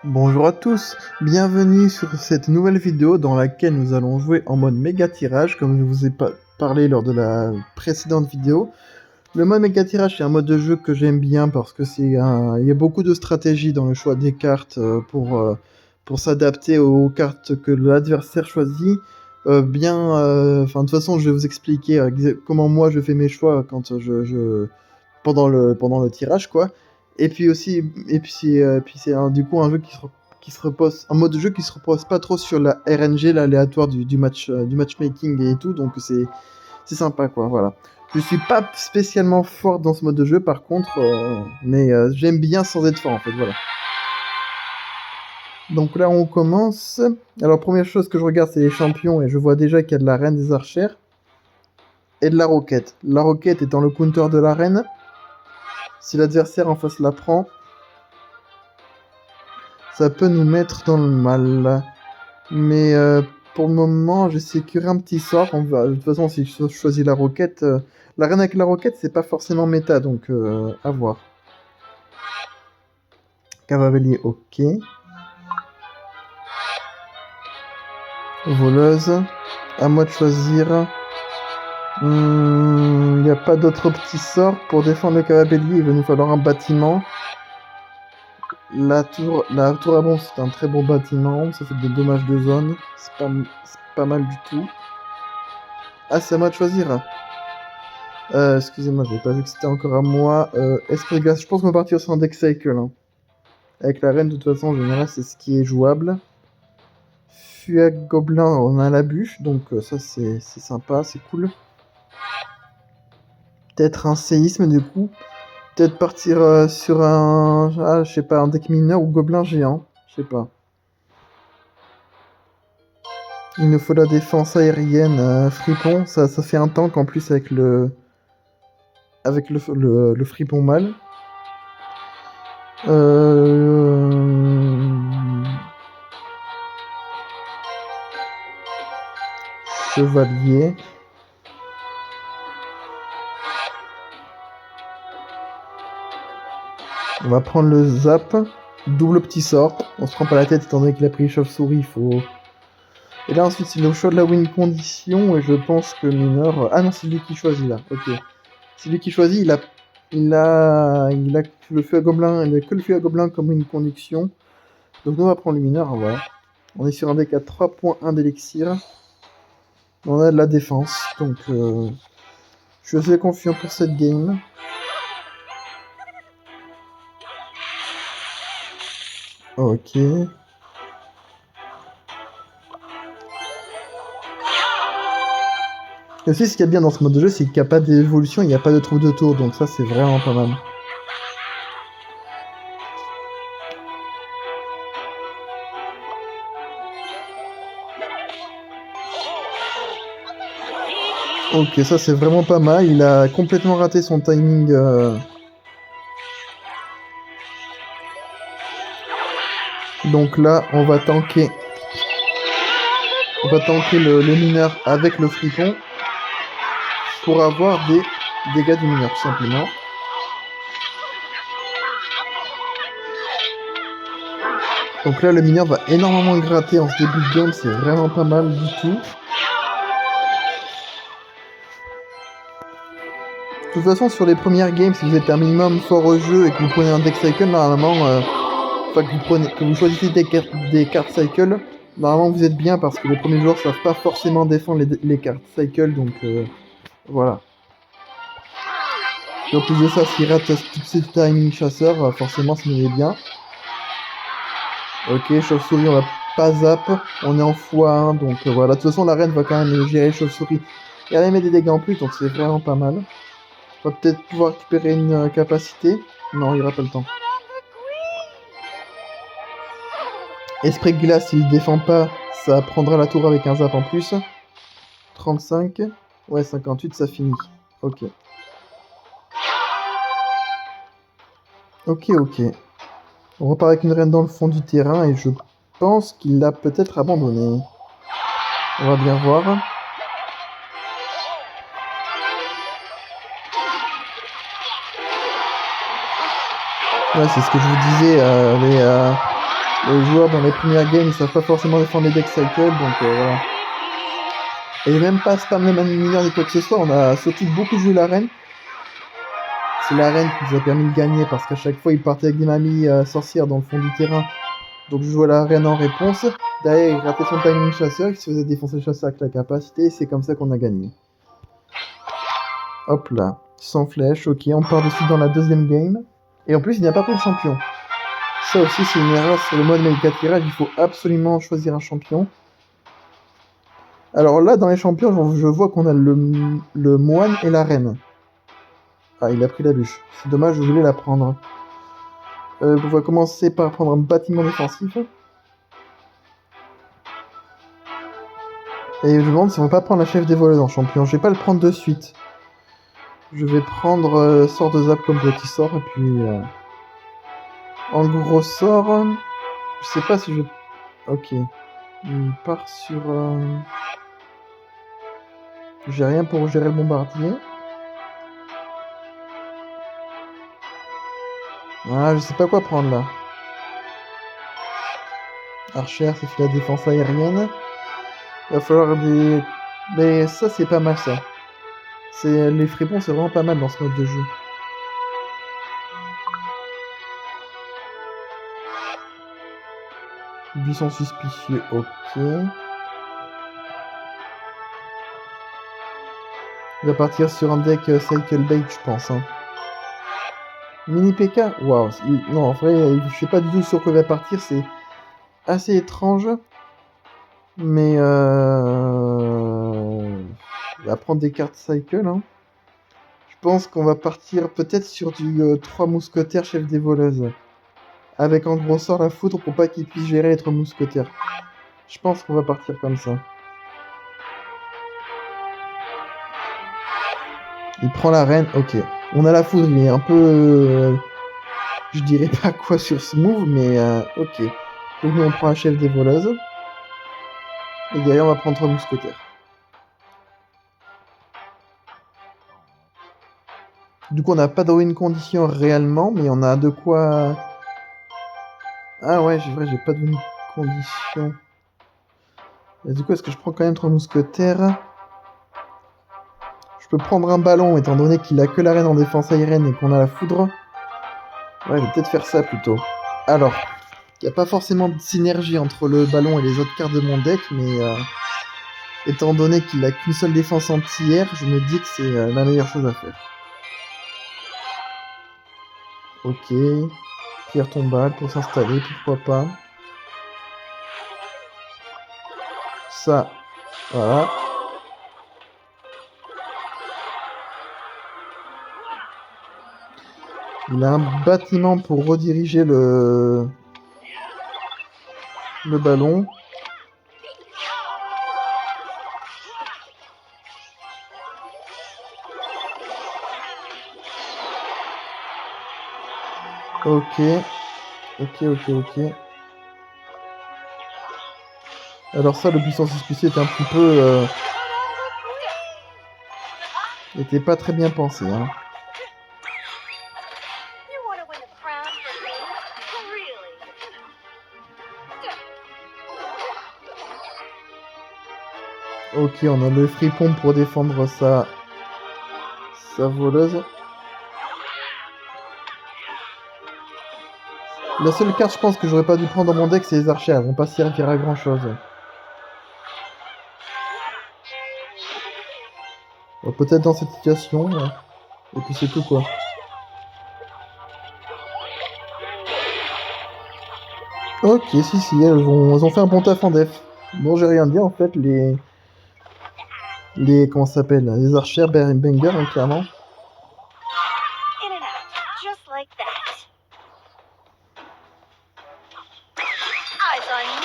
Bonjour à tous, bienvenue sur cette nouvelle vidéo dans laquelle nous allons jouer en mode méga tirage comme je vous ai parlé lors de la précédente vidéo. Le mode méga tirage c'est un mode de jeu que j'aime bien parce que il y a beaucoup de stratégie dans le choix des cartes pour s'adapter aux cartes que l'adversaire choisit. De toute façon je vais vous expliquer comment moi je fais mes choix quand pendant le tirage quoi. Et puis c'est du coup un jeu qui se repose, un mode de jeu qui se repose pas trop sur la RNG, l'aléatoire du matchmaking et tout, donc c'est sympa quoi, voilà. Je suis pas spécialement fort dans ce mode de jeu par contre, mais j'aime bien sans être fort en fait, voilà. Donc là on commence. Alors première chose que je regarde c'est les champions et je vois déjà qu'il y a de la reine des archères et de la roquette. La roquette étant le counter de la reine. Si l'adversaire en face la prend, ça peut nous mettre dans le mal. Mais pour le moment, j'ai sécuré un petit sort. De toute façon, si je choisis la roquette, la reine avec la roquette, c'est pas forcément méta, donc à voir. Cavalier, ok. Voleuse, à moi de choisir. Il n'y a pas d'autre petit sort pour défendre le cavalier. Il va nous falloir un bâtiment. La tour à bombe, c'est un très bon bâtiment. Ça fait des dommages de zone. C'est pas mal du tout. Ah, c'est à moi de choisir. Excusez-moi, j'avais pas vu que c'était encore à moi. Esprit glace, je pense qu'on va partir sur un deck cycle. Hein. Avec la reine, de toute façon, en général, c'est ce qui est jouable. Fuag gobelin, on a la bûche, donc ça c'est sympa, c'est cool. Peut-être un séisme du coup. Peut-être partir sur un, je sais pas, un deck mineur ou gobelin géant. Je sais pas. Il nous faut la défense aérienne, fripon. Ça fait un tank en plus avec le fripon mâle. Chevalier. On va prendre le zap. Double petit sort. On se prend pas la tête étant donné qu'il a pris chauve-souris. Il faut. Et là ensuite c'est le choix de la win condition. Et je pense que mineur. Ah non, c'est lui qui choisit là. Ok. C'est lui qui choisit. Il a le feu à gobelin. Il a que le feu à gobelin comme win condition. Donc nous on va prendre le mineur. Voilà. On est sur un deck à 3.1 d'élixir. On a de la défense. Donc je suis assez confiant pour cette game. Ok. Et aussi, ce qu'il y a bien dans ce mode de jeu, c'est qu'il n'y a pas d'évolution, il n'y a pas de trou de tour, donc ça, c'est vraiment pas mal. Ok, ça, c'est vraiment pas mal. Il a complètement raté son timing. Donc là, on va tanker. On va tanker le mineur avec le fripon pour avoir des dégâts du mineur, tout simplement. Donc là, le mineur va énormément gratter en ce début de game, c'est vraiment pas mal du tout. De toute façon, sur les premières games, si vous êtes un minimum fort au jeu et que vous prenez un deck cycle, normalement, que vous choisissez des cartes cycle, normalement vous êtes bien parce que les premiers joueurs savent pas forcément défendre les cartes cycle, donc voilà. Et en plus de ça, s'il rate tous ces timing chasseurs, forcément ça nous est bien. Ok, chauve-souris, on va pas zap, on est en x1, donc voilà. De toute façon, la reine va quand même gérer chauve-souris et elle met des dégâts en plus, donc c'est vraiment pas mal. On va peut-être pouvoir récupérer une capacité. Non, il n'y aura pas le temps. Esprit de glace, s'il défend pas, ça prendra la tour avec un zap en plus. 35. Ouais, 58, ça finit. Ok. Ok. On repart avec une reine dans le fond du terrain et je pense qu'il l'a peut-être abandonné. On va bien voir. Ouais, c'est ce que je vous disais. Les joueurs dans les premières games, ils savent pas forcément défendre les decks cycle, donc voilà. Et même pas spam les mineurs ni quoi que ce soit, on a surtout beaucoup joué l'arène. C'est l'arène qui nous a permis de gagner parce qu'à chaque fois, ils partaient avec des mamies sorcières dans le fond du terrain. Donc je jouais l'arène en réponse. Derrière, il ratait son timing chasseur, il se faisait défoncer le chasseur avec la capacité, et c'est comme ça qu'on a gagné. Hop là, sans flèche, ok, on part dessus dans la deuxième game. Et en plus, il n'y a pas pris de champion. Ça aussi, c'est une erreur sur le mode Medica Tirage, il faut absolument choisir un champion. Alors là, dans les champions, je vois qu'on a le moine et la reine. Ah, il a pris la bûche. C'est dommage, je voulais la prendre. On va commencer par prendre un bâtiment défensif. Et je me demande si on va pas prendre la chef des voleurs en champion. Je vais pas le prendre de suite. Je vais prendre sort de zap comme petit sort. Et puis... en gros sort... je sais pas si je... Ok. Il part sur... j'ai rien pour gérer le bombardier. Ah, je sais pas quoi prendre là. Archer, ça fait la défense aérienne. Il va falloir des... Mais ça, c'est pas mal ça. Les fripons, c'est vraiment pas mal dans ce mode de jeu. Buisson suspicieux, ok. Il va partir sur un deck Cycle Bait, je pense. Hein. Mini PK, waouh. Non, en vrai, je sais pas du tout sur quoi il va partir. C'est assez étrange. Mais il va prendre des cartes Cycle. Hein. Je pense qu'on va partir peut-être sur du 3 mousquetaires chef des voleuses. Avec en gros sort la foudre pour pas qu'il puisse gérer les 3 mousquetaires. Je pense qu'on va partir comme ça. Il prend la reine, ok. On a la foudre, il est un peu... je dirais pas quoi sur ce move, mais ok. Donc nous on prend la chef des voleuses. Et derrière on va prendre 3 mousquetaires. Du coup on n'a pas de win condition réellement, mais on a de quoi... Ah ouais, c'est vrai, j'ai pas de win condition. Et du coup est-ce que je prends quand même 3 mousquetaires? Je peux prendre un ballon, étant donné qu'il a que la reine en défense aérienne et qu'on a la foudre. Ouais, je vais peut-être faire ça plutôt. Alors, il n'y a pas forcément de synergie entre le ballon et les autres cartes de mon deck, mais étant donné qu'il a qu'une seule défense anti-air, je me dis que c'est la meilleure chose à faire. Ok. Pierre tombale pour s'installer, pourquoi pas. Ça, voilà. Il a un bâtiment pour rediriger le ballon. Ok. Alors ça, le puissance suspicieux était un petit peu... était pas très bien pensé, hein. Ok, on a le fripon pour défendre sa voleuse. La seule carte, je pense, que j'aurais pas dû prendre dans mon deck, c'est les archers. Elles vont pas servir à grand chose. Peut-être dans cette situation. Et puis c'est tout, quoi. Ok, si, elles ont fait un bon taf en def. Bon, j'ai rien dit, en fait, comment ça s'appelle? Les archers banger, hein, clairement.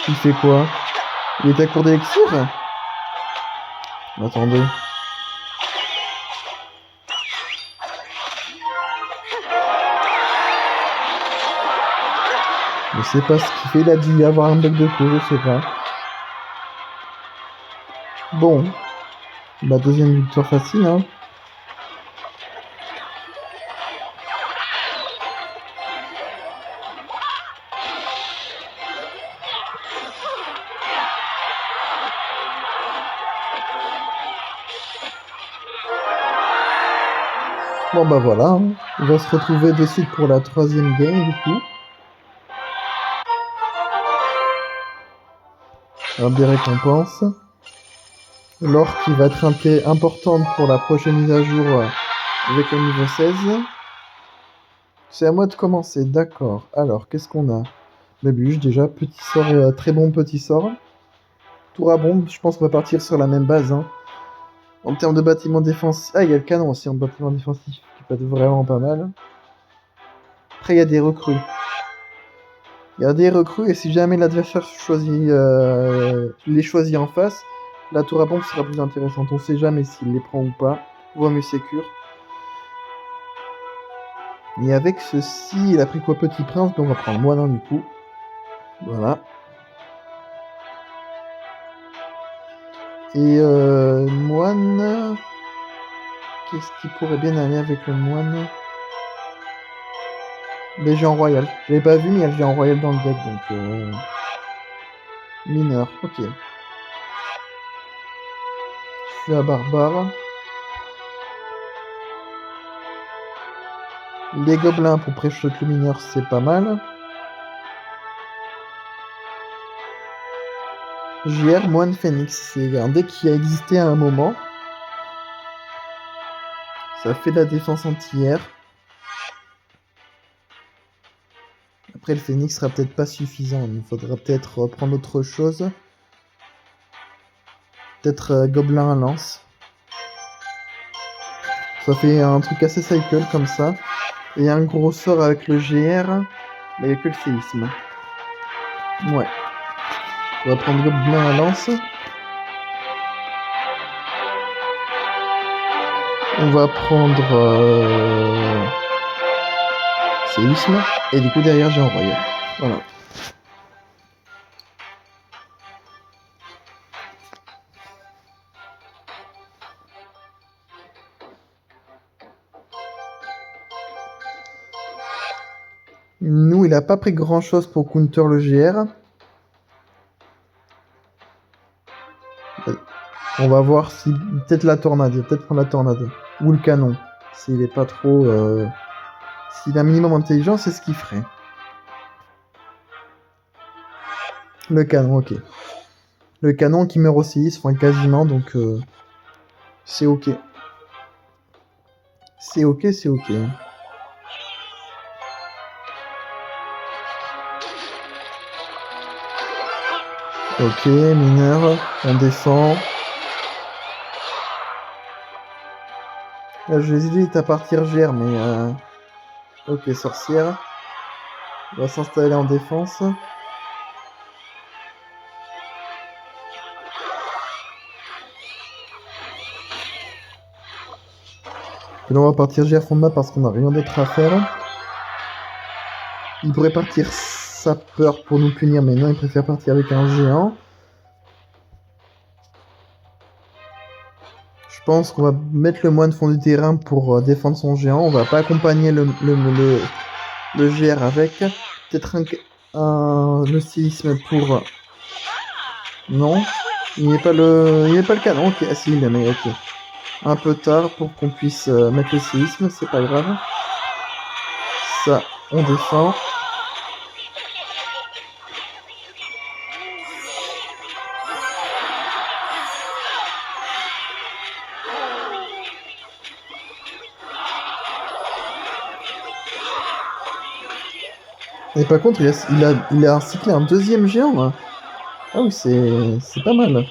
Il fait quoi? Il est à court d'élixir? Attendez. Je sais pas ce qu'il fait, il a dû avoir un bug de coup, je sais pas. Bon. La deuxième victoire facile, hein. Bon bah voilà, hein. On va se retrouver de suite pour la 3e game du coup. Alors, des récompenses. L'or qui va être importante pour la prochaine mise à jour avec le niveau 16. C'est à moi de commencer, d'accord. Alors, qu'est-ce qu'on a? La bûche déjà, petit sort, très bon petit sort. Tour à bombe, je pense qu'on va partir sur la même base. Hein. En termes de bâtiment défensif... Ah, il y a le canon aussi en bâtiment défensif, qui peut être vraiment pas mal. Après, il y a des recrues. Et si jamais l'adversaire les choisit en face, la tour à bombe sera plus intéressante. On sait jamais s'il les prend ou pas. Vaut mieux sécure. Et avec ceci, il a pris quoi, Petit Prince? Mais on va prendre Moine du coup. Voilà. Et Moine... Qu'est-ce qui pourrait bien aller avec le Moine? Les géants royales. Je l'avais pas vu, mais il y a le géant royal dans le deck, donc... Mineur, ok. Je suis à barbare. Les gobelins pour pré-shot le mineur, c'est pas mal. JR Moine Phoenix, c'est un deck qui a existé à un moment. Ça fait de la défense anti-air. Après, le Phoenix sera peut-être pas suffisant. Il faudra peut-être prendre autre chose. Peut-être Gobelin à lance. Ça fait un truc assez cycle comme ça. Et un gros sort avec le GR. Mais il n'y a que le séisme. Ouais. On va prendre Gobelin à lance. On va prendre séisme. Et du coup derrière j'ai envoyé. Voilà. Nous, il a pas pris grand chose pour counter le GR. On va voir si... Peut-être la tornade, il va peut-être prendre la tornade. Ou le canon. S'il est pas trop... S'il a un minimum intelligent, c'est ce qu'il ferait. Le canon, ok. Le canon qui meurt aussi, enfin quasiment, donc... c'est ok. C'est ok, c'est ok. Ok, mineur, on défend. Là, j'hésite à partir GR, mais... Ok, sorcière. On va s'installer en défense. Et là, on va partir GR fond de map parce qu'on n'a rien d'autre à faire. Il pourrait partir sapeur pour nous punir, mais non, il préfère partir avec un géant. Je pense qu'on va mettre le moine fond du terrain pour défendre son géant. On va pas accompagner le GR avec. Peut-être le séisme pour... Non. Il n'est pas le canon. Ok, ah, si, il mais ok. Un peu tard pour qu'on puisse mettre le séisme, c'est pas grave. Ça, on défend. Et par contre, il a recyclé un deuxième géant, là. Ah oui, c'est pas mal.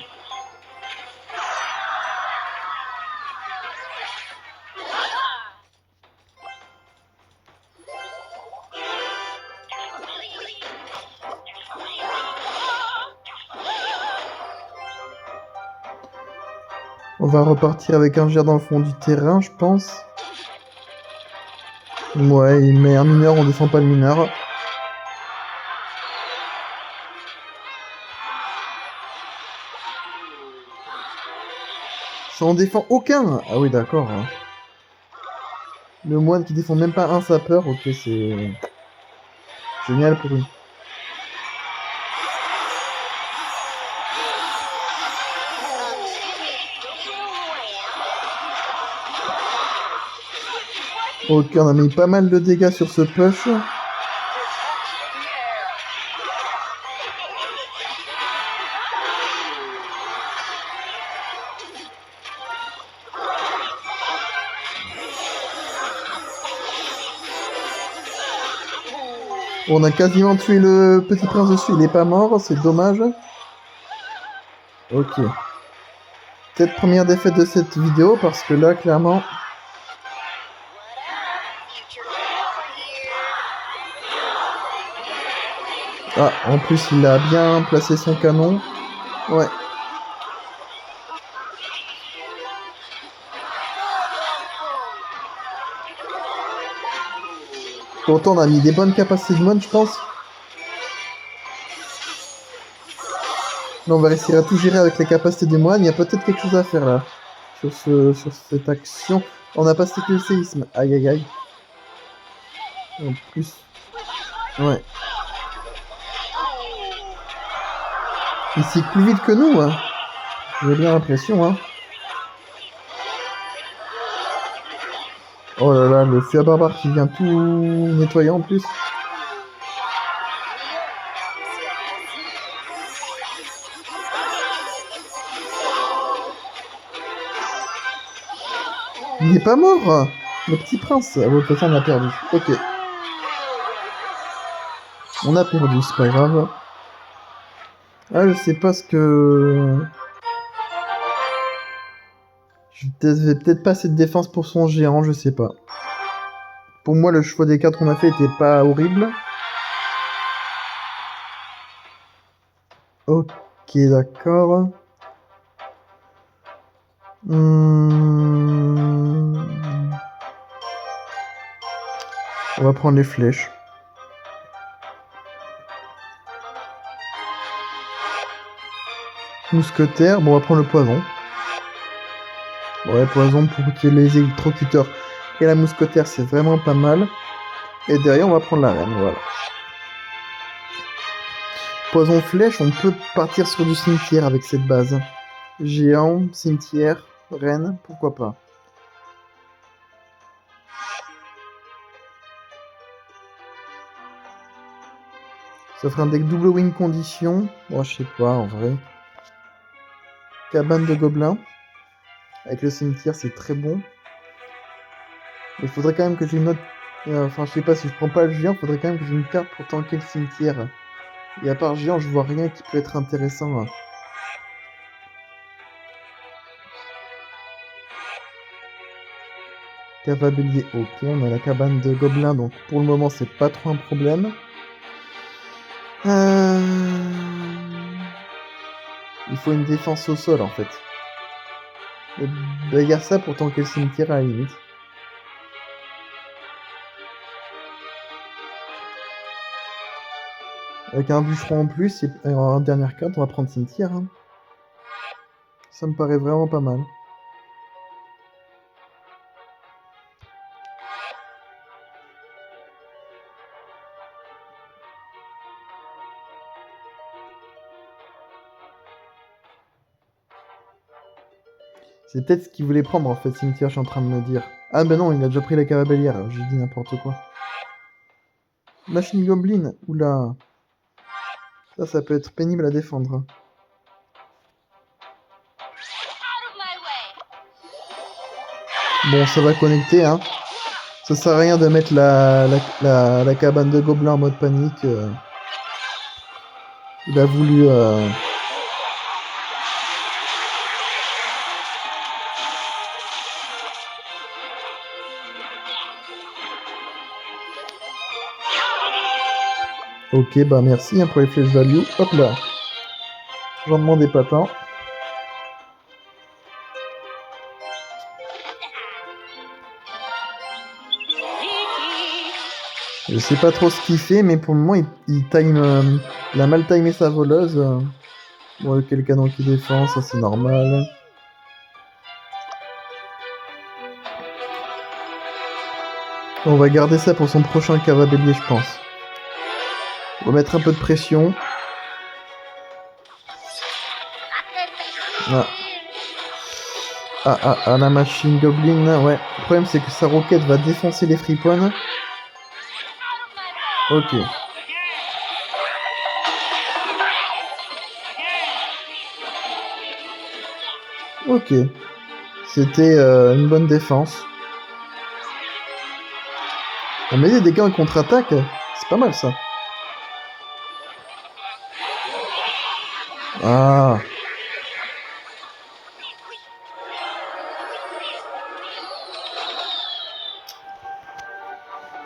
On va repartir avec un GR dans le fond du terrain, je pense. Ouais, il met un mineur, on défend pas le mineur. Ça en défend aucun. Ah oui, d'accord. Le moine qui défend même pas un sapeur, ok, c'est génial pour lui. Ok, on a mis pas mal de dégâts sur ce push. On a quasiment tué le petit prince dessus, il est pas mort, c'est dommage. Ok. Peut-être première défaite de cette vidéo parce que là, clairement... Ah, en plus, il a bien placé son canon. Ouais. Pourtant, on a mis des bonnes capacités de moine, je pense. Là, on va réussir à tout gérer avec les capacités des moines. Il y a peut-être quelque chose à faire là. Sur cette action. On n'a pas stické le séisme. Aïe aïe aïe. En plus. Ouais. Il cycle plus vite que nous, hein. J'ai bien l'impression, hein. Oh là là, le feu à barbare qui vient tout nettoyer en plus. Il est pas mort, le petit prince. Ah, de toute façon, on a perdu. Ok. On a perdu, c'est pas grave. Ah, je sais pas ce que... Je vais peut-être pas assez de défense pour son géant, je sais pas. Pour moi, le choix des cartes qu'on a fait était pas horrible. Ok, d'accord. On va prendre les flèches. Mousquetaire, bon, on va prendre le poison. Ouais, poison pour que les électrocuteurs et la mousquetaire, c'est vraiment pas mal. Et derrière, on va prendre la reine, voilà. Poison flèche, on peut partir sur du cimetière avec cette base. Géant, cimetière, reine, pourquoi pas. Ça ferait un deck double win condition. Bon, je sais pas, en vrai. Cabane de gobelins. Avec le cimetière, c'est très bon. Il faudrait quand même que j'ai une autre... Enfin, je sais pas, si je prends pas le géant, il faudrait quand même que j'ai une carte pour tanker le cimetière. Et à part géant, je vois rien qui peut être intéressant. Hein. Cavabellier, ok. On a la cabane de gobelins, donc pour le moment, c'est pas trop un problème. Il faut une défense au sol, en fait. Et bagarre ça pour tanker le cimetière à la limite. Avec un bûcheron en plus, et en dernière carte, on va prendre cimetière. Hein. Ça me paraît vraiment pas mal. C'est peut-être ce qu'il voulait prendre en fait, cimetière, je suis en train de me dire. Ah ben non, il a déjà pris la carabellière, j'ai dit n'importe quoi. Machine Goblin, oula. Ça peut être pénible à défendre. Bon, ça va connecter, hein. Ça sert à rien de mettre la cabane de gobelins en mode panique. Il a voulu... Ok, bah merci hein, pour les flèches value. Hop là. J'en demandais pas tant. Je sais pas trop ce qu'il fait, mais pour le moment, il time... il a mal timé sa voleuse. Bon, quel canon qui défend, ça c'est normal. On va garder ça pour son prochain cavabellier, je pense. On va mettre un peu de pression. Ah. à la machine Goblin, ouais. Le problème, c'est que sa roquette va défoncer les fripones. Ok. Ok. C'était une bonne défense. On met des dégâts en contre-attaque. C'est pas mal, ça. Ah.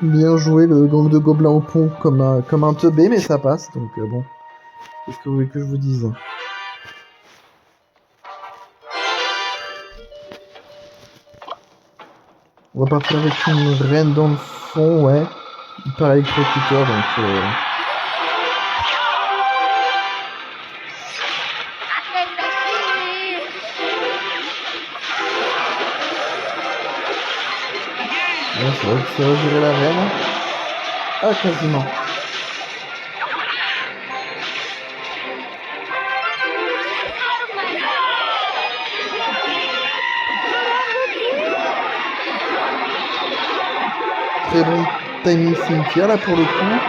Bien joué, le gang de gobelins au pont comme un teubé, mais ça passe, donc bon. Qu'est-ce que vous voulez que je vous dise? On va partir avec une reine dans le fond, ouais. Hyper électrocuteur, donc... Ouais, c'est vrai que ça va gérer la reine. Ah, quasiment. Très bon timing cimetière, là, pour le coup.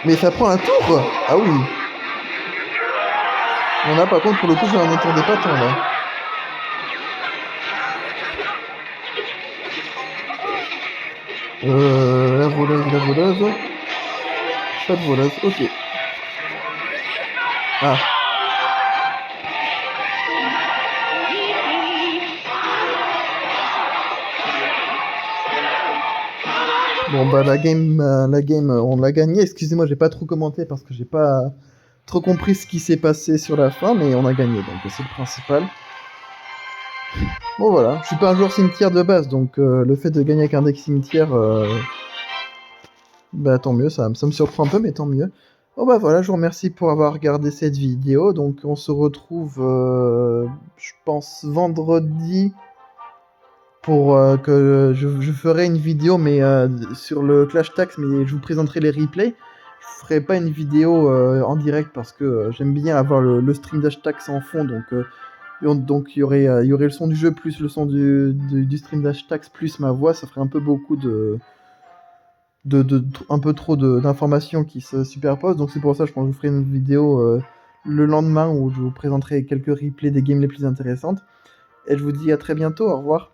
Mais ça prend un tour. Ah oui. On a, par contre, pour le coup, je n'en attendais pas tant, là. La voleuse. Pas de voleuse, ok. Ah. Bon bah la game, on l'a gagné. Excusez-moi, j'ai pas trop commenté parce que j'ai pas trop compris ce qui s'est passé sur la fin, mais on a gagné, donc c'est le principal. Bon voilà, je suis pas un joueur cimetière de base, donc le fait de gagner avec un deck cimetière, bah tant mieux, ça me surprend un peu, mais tant mieux. Bon bah voilà, je vous remercie pour avoir regardé cette vidéo, donc on se retrouve, je pense, vendredi, pour que je ferai une vidéo mais sur le Clash Tax, mais je vous présenterai les replays. Je ferai pas une vidéo en direct parce que j'aime bien avoir le stream Dash Tax en fond, donc il y aurait le son du jeu plus le son du stream Dash Tax plus ma voix, ça ferait un peu beaucoup un peu trop d'informations qui se superposent, donc c'est pour ça je pense que je vous ferai une vidéo le lendemain où je vous présenterai quelques replays des games les plus intéressantes. Et je vous dis à très bientôt, au revoir.